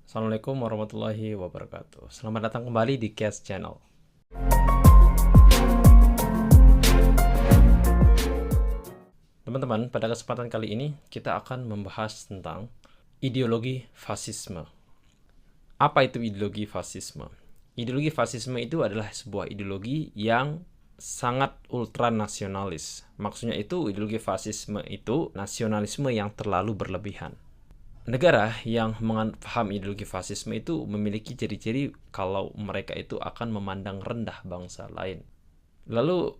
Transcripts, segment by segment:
Assalamualaikum warahmatullahi wabarakatuh. Selamat datang kembali di Cast Channel. Teman-teman, pada kesempatan kali ini kita akan membahas tentang ideologi fasisme. Apa itu ideologi fasisme? Ideologi fasisme itu adalah sebuah ideologi yang sangat ultranasionalis. Maksudnya itu ideologi fasisme itu nasionalisme yang terlalu berlebihan. Negara yang paham ideologi fasisme itu memiliki ciri-ciri kalau mereka itu akan memandang rendah bangsa lain. Lalu,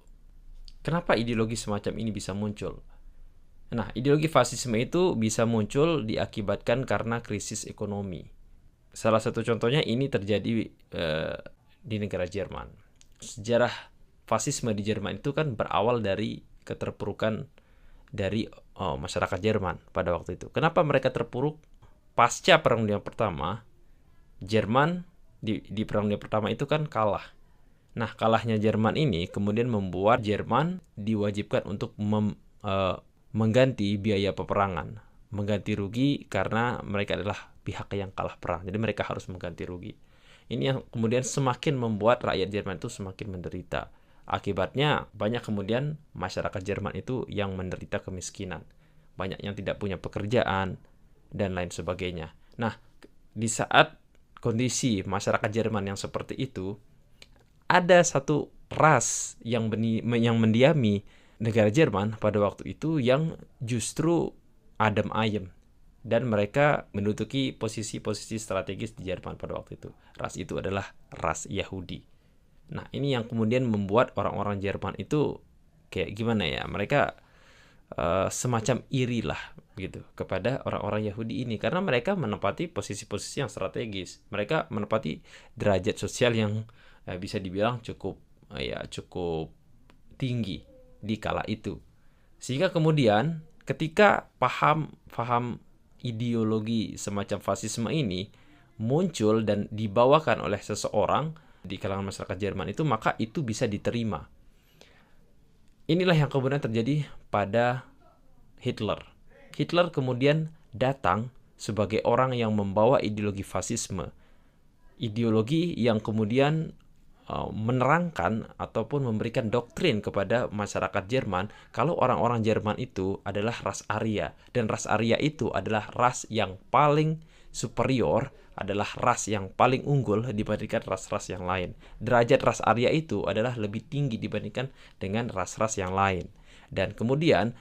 kenapa ideologi semacam ini bisa muncul? Nah, ideologi fasisme itu bisa muncul diakibatkan karena krisis ekonomi. Salah satu contohnya ini terjadi di negara Jerman. Sejarah fasisme di Jerman itu kan berawal dari keterpurukan dari masyarakat Jerman pada waktu itu. Kenapa mereka terpuruk? Pasca Perang Dunia Pertama, Jerman di Perang Dunia Pertama itu kan kalah. Nah, kalahnya Jerman ini kemudian membuat Jerman diwajibkan untuk mengganti biaya peperangan, mengganti rugi karena mereka adalah pihak yang kalah perang. Jadi mereka harus mengganti rugi. Ini yang kemudian semakin membuat rakyat Jerman itu semakin menderita. Akibatnya banyak kemudian masyarakat Jerman itu yang menderita kemiskinan. Banyak yang tidak punya pekerjaan dan lain sebagainya. Nah, di saat kondisi masyarakat Jerman yang seperti itu, ada satu ras yang mendiami negara Jerman pada waktu itu yang justru adem ayem. Dan mereka menduduki posisi-posisi strategis di Jerman pada waktu itu. Ras itu adalah ras Yahudi. Nah, ini yang kemudian membuat orang-orang Jerman itu kayak gimana ya? Mereka semacam iri lah gitu kepada orang-orang Yahudi ini karena mereka menempati posisi-posisi yang strategis. Mereka menempati derajat sosial yang bisa dibilang cukup tinggi di kala itu. Sehingga kemudian ketika paham ideologi semacam fasisme ini muncul dan dibawakan oleh seseorang di kalangan masyarakat Jerman itu, maka itu bisa diterima. Inilah yang kemudian terjadi pada Hitler. Hitler kemudian datang sebagai orang yang membawa ideologi fasisme. Ideologi yang kemudian menerangkan ataupun memberikan doktrin kepada masyarakat Jerman kalau orang-orang Jerman itu adalah ras Arya, dan ras Arya itu adalah ras yang paling superior, adalah ras yang paling unggul dibandingkan ras-ras yang lain. Derajat ras Arya itu adalah lebih tinggi dibandingkan dengan ras-ras yang lain. Dan kemudian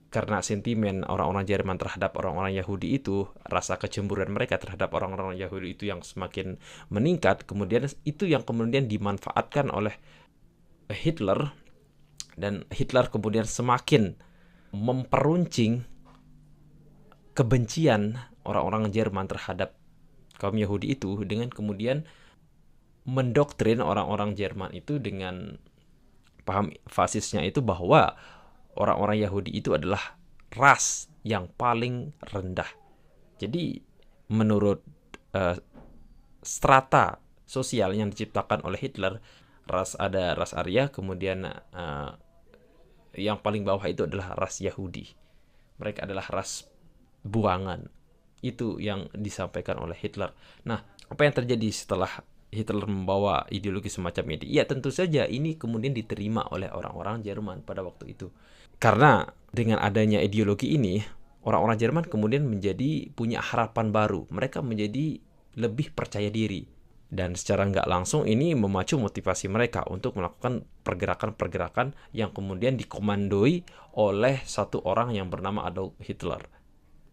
karena sentimen orang-orang Jerman terhadap orang-orang Yahudi itu, rasa kecemburuan mereka terhadap orang-orang Yahudi itu yang semakin meningkat, kemudian itu yang kemudian dimanfaatkan oleh Hitler, dan Hitler kemudian semakin memperuncing kebencian orang-orang Jerman terhadap kaum Yahudi itu dengan kemudian mendoktrin orang-orang Jerman itu dengan paham fasisnya itu bahwa orang-orang Yahudi itu adalah ras yang paling rendah. Jadi menurut strata sosial yang diciptakan oleh Hitler, ada ras Arya, kemudian yang paling bawah itu adalah ras Yahudi. Mereka adalah ras buangan. Itu yang disampaikan oleh Hitler. Nah, apa yang terjadi setelah Hitler membawa ideologi semacam ini? Ya, tentu saja ini kemudian diterima oleh orang-orang Jerman pada waktu itu. Karena dengan adanya ideologi ini, orang-orang Jerman kemudian menjadi punya harapan baru. Mereka menjadi lebih percaya diri. Dan secara nggak langsung ini memacu motivasi mereka untuk melakukan pergerakan-pergerakan yang kemudian dikomandoi oleh satu orang yang bernama Adolf Hitler.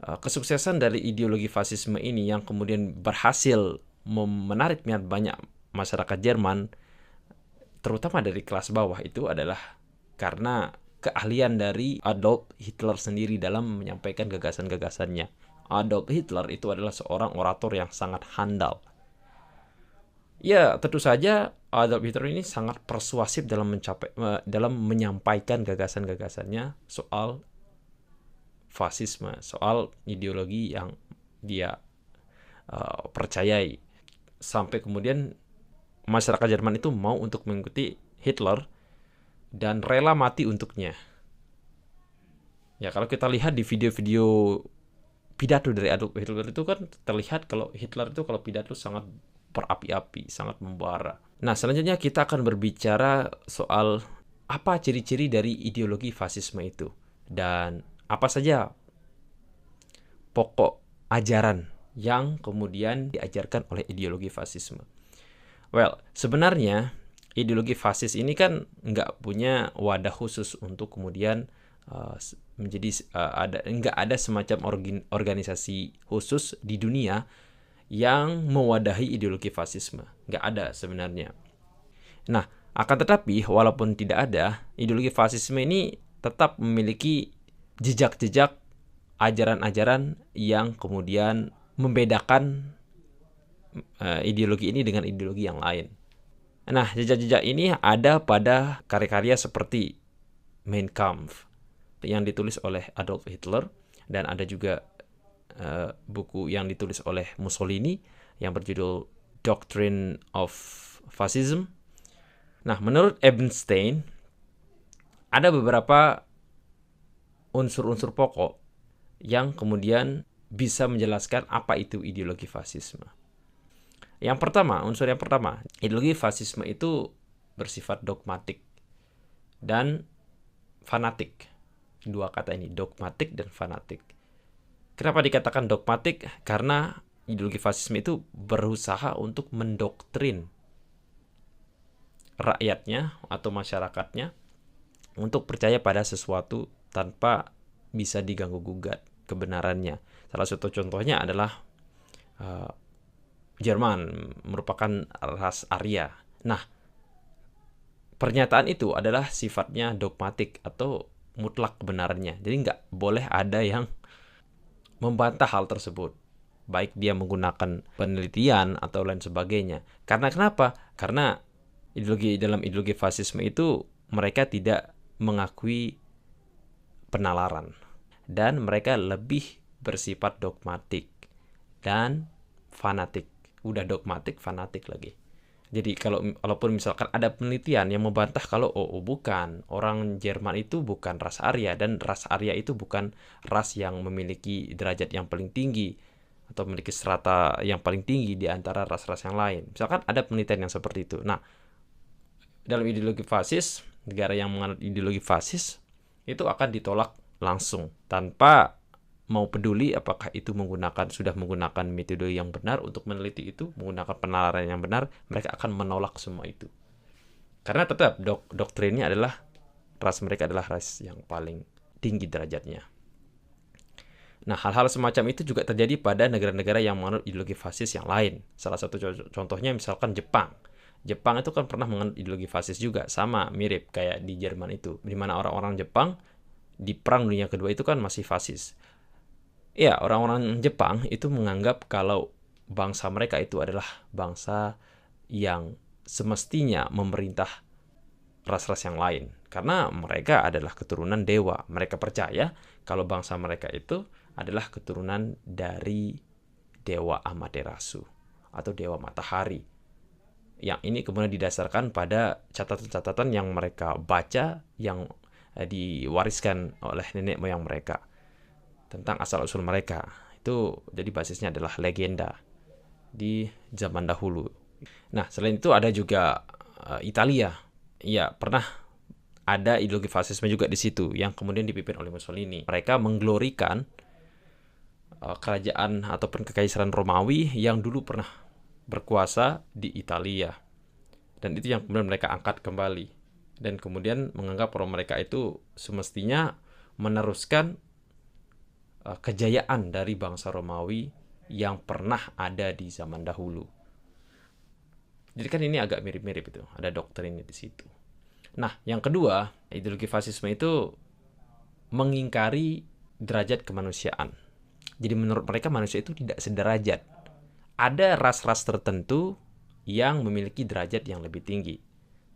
Kesuksesan dari ideologi fasisme ini yang kemudian berhasil menarik minat banyak masyarakat Jerman, terutama dari kelas bawah, itu adalah karena keahlian dari Adolf Hitler sendiri dalam menyampaikan gagasan-gagasannya. Adolf Hitler itu adalah seorang orator yang sangat handal. Ya, tentu saja Adolf Hitler ini sangat persuasif dalam menyampaikan gagasan-gagasannya soal fasisme, soal ideologi yang dia percayai. Sampai kemudian masyarakat Jerman itu mau untuk mengikuti Hitler dan rela mati untuknya. Ya, kalau kita lihat di video-video pidato dari Adolf Hitler itu kan terlihat kalau Hitler itu kalau pidato sangat berapi-api, sangat membara. Nah, selanjutnya kita akan berbicara soal apa ciri-ciri dari ideologi fasisme itu dan apa saja pokok ajaran yang kemudian diajarkan oleh ideologi fasisme. Well, sebenarnya ideologi fasis ini kan nggak punya wadah khusus untuk kemudian nggak ada semacam organisasi khusus di dunia yang mewadahi ideologi fasisme. Nggak ada sebenarnya. Nah, akan tetapi walaupun tidak ada, ideologi fasisme ini tetap memiliki jejak-jejak ajaran-ajaran yang kemudian membedakan ideologi ini dengan ideologi yang lain. Nah, jejak-jejak ini ada pada karya-karya seperti Mein Kampf yang ditulis oleh Adolf Hitler, dan ada juga buku yang ditulis oleh Mussolini yang berjudul Doctrine of Fascism. Nah, menurut Ebenstein, ada beberapa unsur-unsur pokok yang kemudian bisa menjelaskan apa itu ideologi fasisme. Unsur yang pertama, ideologi fasisme itu bersifat dogmatik dan fanatik. Dua kata ini, dogmatik dan fanatik. Kenapa dikatakan dogmatik? Karena ideologi fasisme itu berusaha untuk mendoktrin rakyatnya atau masyarakatnya untuk percaya pada sesuatu tanpa bisa diganggu-gugat kebenarannya. Salah satu contohnya adalah Jerman merupakan ras Arya. Nah, pernyataan itu adalah sifatnya dogmatik atau mutlak kebenarannya. Jadi nggak boleh ada yang membantah hal tersebut, baik dia menggunakan penelitian atau lain sebagainya. Karena kenapa? Karena dalam ideologi fasisme itu mereka tidak mengakui penalaran dan mereka lebih bersifat dogmatik dan fanatik. Udah dogmatik, fanatik lagi. Jadi kalaupun misalkan ada penelitian yang membantah kalau bukan, orang Jerman itu bukan ras Arya, dan ras Arya itu bukan ras yang memiliki derajat yang paling tinggi atau memiliki strata yang paling tinggi di antara ras-ras yang lain. Misalkan ada penelitian yang seperti itu. Nah, dalam ideologi fasis, negara yang menganut ideologi fasis itu akan ditolak langsung tanpa mau peduli apakah itu sudah menggunakan metode yang benar untuk meneliti itu, menggunakan penalaran yang benar, mereka akan menolak semua itu. Karena tetap doktrinnya adalah ras mereka adalah ras yang paling tinggi derajatnya. Nah, hal-hal semacam itu juga terjadi pada negara-negara yang menganut ideologi fasis yang lain. Salah satu contohnya misalkan Jepang. Jepang itu kan pernah menganut ideologi fasis juga, sama mirip kayak di Jerman itu, di mana orang-orang Jepang di Perang Dunia Kedua itu kan masih fasis. Ya, orang-orang Jepang itu menganggap kalau bangsa mereka itu adalah bangsa yang semestinya memerintah ras-ras yang lain. Karena mereka adalah keturunan dewa. Mereka percaya kalau bangsa mereka itu adalah keturunan dari dewa Amaterasu atau dewa matahari. Yang ini kemudian didasarkan pada catatan-catatan yang mereka baca yang diwariskan oleh nenek moyang mereka tentang asal-usul mereka. Itu jadi basisnya adalah legenda di zaman dahulu. Nah, selain itu ada juga Italia. Ya, pernah ada ideologi fasisme juga di situ yang kemudian dipimpin oleh Mussolini. Mereka mengglorikan kerajaan ataupun kekaisaran Romawi yang dulu pernah berkuasa di Italia. Dan itu yang kemudian mereka angkat kembali. Dan kemudian menganggap bahwa mereka itu semestinya meneruskan kejayaan dari bangsa Romawi yang pernah ada di zaman dahulu. Jadi kan ini agak mirip-mirip itu, ada doktrinnya di situ. Nah, yang kedua, ideologi fasisme itu mengingkari derajat kemanusiaan. Jadi menurut mereka manusia itu tidak sederajat. Ada ras-ras tertentu yang memiliki derajat yang lebih tinggi.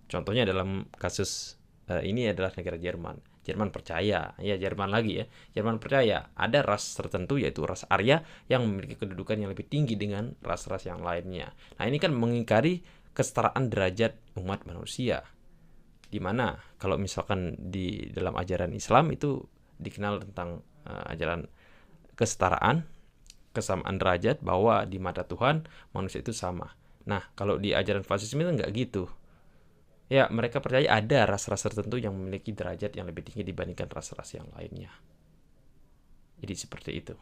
Contohnya dalam kasus ini adalah negara Jerman. Jerman percaya ada ras tertentu yaitu ras Arya yang memiliki kedudukan yang lebih tinggi dengan ras-ras yang lainnya. Nah, ini kan mengingkari kesetaraan derajat umat manusia. Di mana kalau misalkan di dalam ajaran Islam itu dikenal tentang ajaran kesetaraan, kesamaan derajat, bahwa di mata Tuhan manusia itu sama. Nah, kalau di ajaran fasisme itu nggak gitu. Ya, mereka percaya ada ras-ras tertentu yang memiliki derajat yang lebih tinggi dibandingkan ras-ras yang lainnya. Jadi seperti itu.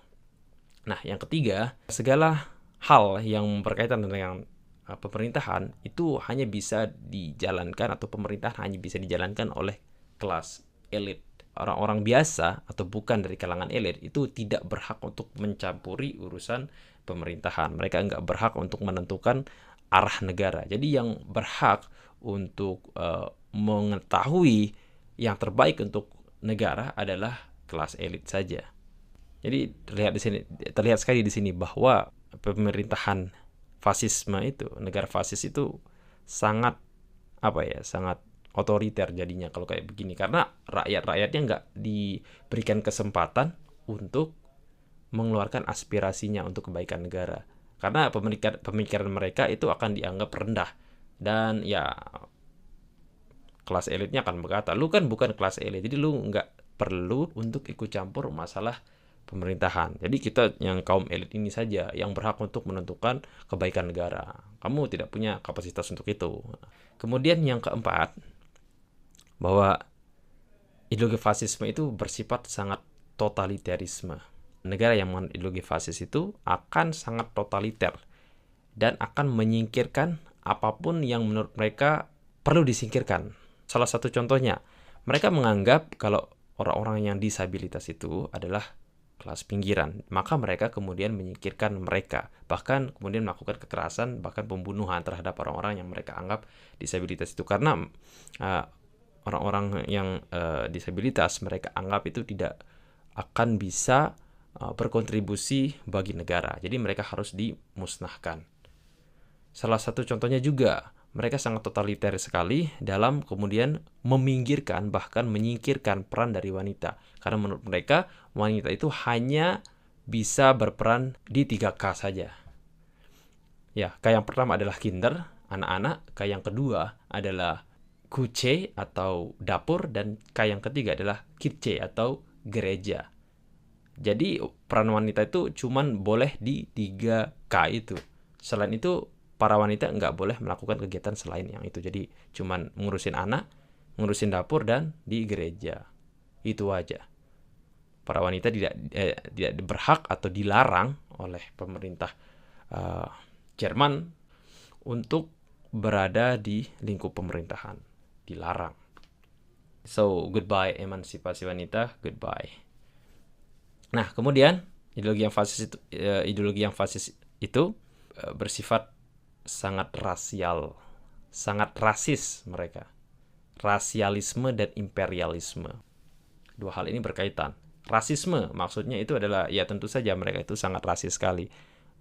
Nah, yang ketiga, segala hal yang berkaitan dengan pemerintahan itu hanya bisa dijalankan, atau pemerintahan hanya bisa dijalankan oleh kelas elit. Orang-orang biasa atau bukan dari kalangan elit itu tidak berhak untuk mencampuri urusan pemerintahan. Mereka nggak berhak untuk menentukan arah negara. Jadi yang berhak untuk mengetahui yang terbaik untuk negara adalah kelas elit saja. Jadi terlihat sekali di sini bahwa pemerintahan fasisme itu, negara fasis itu sangat sangat otoriter jadinya kalau kayak begini, karena rakyatnya nggak diberikan kesempatan untuk mengeluarkan aspirasinya untuk kebaikan negara, karena pemikiran mereka itu akan dianggap rendah. Dan ya, kelas elitnya akan berkata, lu kan bukan kelas elit, jadi lu nggak perlu untuk ikut campur masalah pemerintahan. Jadi kita yang kaum elit ini saja yang berhak untuk menentukan kebaikan negara. Kamu tidak punya kapasitas untuk itu. Kemudian yang keempat, bahwa ideologi fasisme itu bersifat sangat totalitarisme. Negara yang menganut ideologi fasis itu akan sangat totaliter dan akan menyingkirkan apapun yang menurut mereka perlu disingkirkan. Salah satu contohnya, mereka menganggap kalau orang-orang yang disabilitas itu adalah kelas pinggiran, maka mereka kemudian menyingkirkan mereka, bahkan kemudian melakukan kekerasan, bahkan pembunuhan terhadap orang-orang yang mereka anggap disabilitas itu, karena orang-orang yang disabilitas mereka anggap itu tidak akan bisa berkontribusi bagi negara, jadi mereka harus dimusnahkan. Salah satu contohnya juga, mereka sangat totaliter sekali dalam kemudian meminggirkan, bahkan menyingkirkan peran dari wanita. Karena menurut mereka, wanita itu hanya bisa berperan di 3K saja. Ya, K yang pertama adalah kinder, anak-anak. K yang kedua adalah kuce atau dapur. Dan K yang ketiga adalah kitche atau gereja. Jadi peran wanita itu cuman boleh di 3K itu. Selain itu, para wanita nggak boleh melakukan kegiatan selain yang itu. Jadi cuman ngurusin anak, ngurusin dapur, dan di gereja. Itu aja. Para wanita tidak berhak atau dilarang oleh pemerintah Jerman untuk berada di lingkup pemerintahan. Dilarang. So, goodbye emansipasi wanita, goodbye. Nah, kemudian ideologi yang fasis itu bersifat sangat rasial, sangat rasis mereka. Rasialisme dan imperialisme. Dua hal ini berkaitan. Rasisme maksudnya itu adalah, ya tentu saja mereka itu sangat rasis sekali.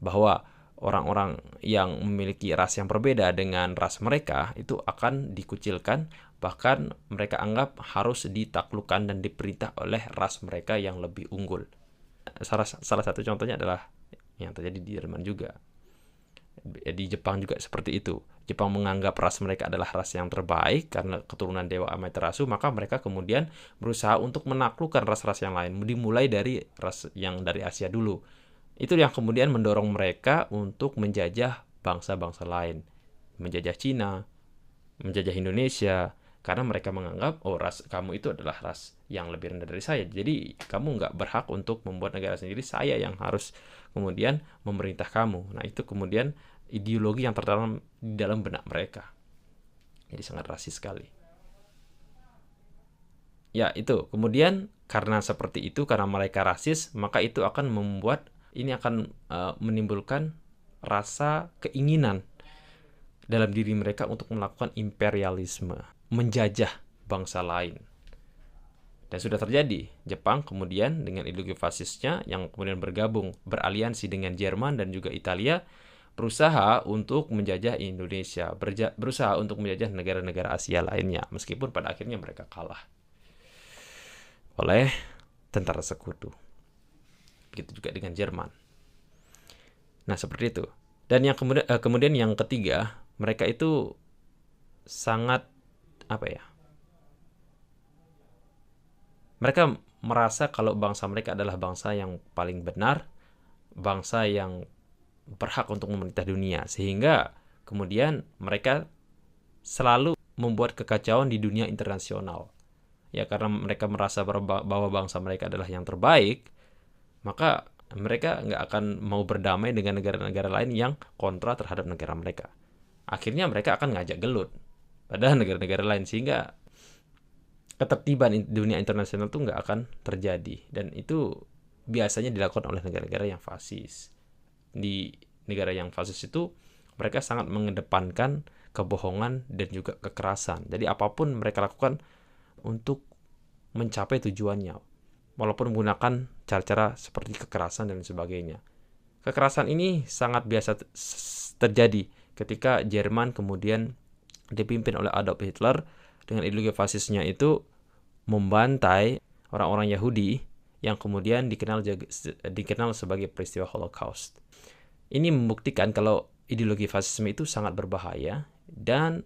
Bahwa orang-orang yang memiliki ras yang berbeda dengan ras mereka itu akan dikucilkan, bahkan mereka anggap harus ditaklukkan dan diperintah oleh ras mereka yang lebih unggul. Salah satu contohnya adalah yang terjadi di Jerman juga. Di Jepang juga seperti itu. Jepang menganggap ras mereka adalah ras yang terbaik karena keturunan Dewa Amaterasu, maka mereka kemudian berusaha untuk menaklukkan ras-ras yang lain, dimulai dari ras yang dari Asia dulu. Itu yang kemudian mendorong mereka untuk menjajah bangsa-bangsa lain, menjajah Cina, menjajah Indonesia, karena mereka menganggap, oh, ras kamu itu adalah ras yang lebih rendah dari saya, jadi kamu nggak berhak untuk membuat negara sendiri, saya yang harus kemudian memerintah kamu. Nah, itu kemudian ideologi yang tertanam di dalam benak mereka. Jadi sangat rasis sekali. Ya, itu. Kemudian karena seperti itu, karena mereka rasis, maka itu akan menimbulkan rasa keinginan dalam diri mereka untuk melakukan imperialisme, menjajah bangsa lain. Dan sudah terjadi. Jepang kemudian dengan ideologi fasisnya yang kemudian beraliansi dengan Jerman dan juga Italia, berusaha untuk menjajah Indonesia, berusaha untuk menjajah negara-negara Asia lainnya, meskipun pada akhirnya mereka kalah oleh tentara sekutu. Begitu juga dengan Jerman. Nah, seperti itu. Dan yang kemudian yang ketiga, mereka itu sangat mereka merasa kalau bangsa mereka adalah bangsa yang paling benar, bangsa yang berhak untuk memerintah dunia, sehingga kemudian mereka selalu membuat kekacauan di dunia internasional. Ya, karena mereka merasa bahwa bangsa mereka adalah yang terbaik, maka mereka nggak akan mau berdamai dengan negara-negara lain yang kontra terhadap negara mereka. Akhirnya mereka akan ngajak gelut pada negara-negara lain, sehingga ketertiban dunia internasional itu nggak akan terjadi. Dan itu biasanya dilakukan oleh negara-negara yang fasis. Di negara yang fasis itu mereka sangat mengedepankan kebohongan dan juga kekerasan. Jadi apapun mereka lakukan untuk mencapai tujuannya, walaupun menggunakan cara-cara seperti kekerasan dan sebagainya. Kekerasan ini sangat biasa terjadi ketika Jerman kemudian dipimpin oleh Adolf Hitler dengan ideologi fasisnya itu membantai orang-orang Yahudi yang kemudian dikenal sebagai peristiwa Holocaust. Ini membuktikan kalau ideologi fasisme itu sangat berbahaya dan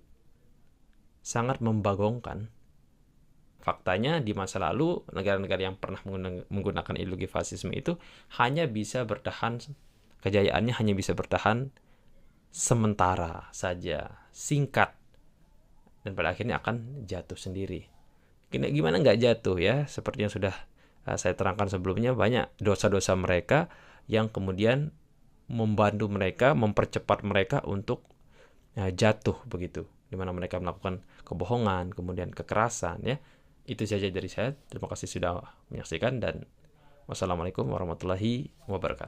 sangat membagongkan. Faktanya di masa lalu negara-negara yang pernah menggunakan ideologi fasisme itu hanya bisa bertahan, kejayaannya hanya bisa bertahan sementara saja, singkat, dan pada akhirnya akan jatuh sendiri. Gimana nggak jatuh ya? Seperti yang sudah saya terangkan sebelumnya, banyak dosa-dosa mereka yang kemudian membantu mereka, mempercepat mereka untuk jatuh begitu, di mana mereka melakukan kebohongan, kemudian kekerasan ya. Itu saja dari saya. Terima kasih sudah menyaksikan dan wassalamualaikum warahmatullahi wabarakatuh.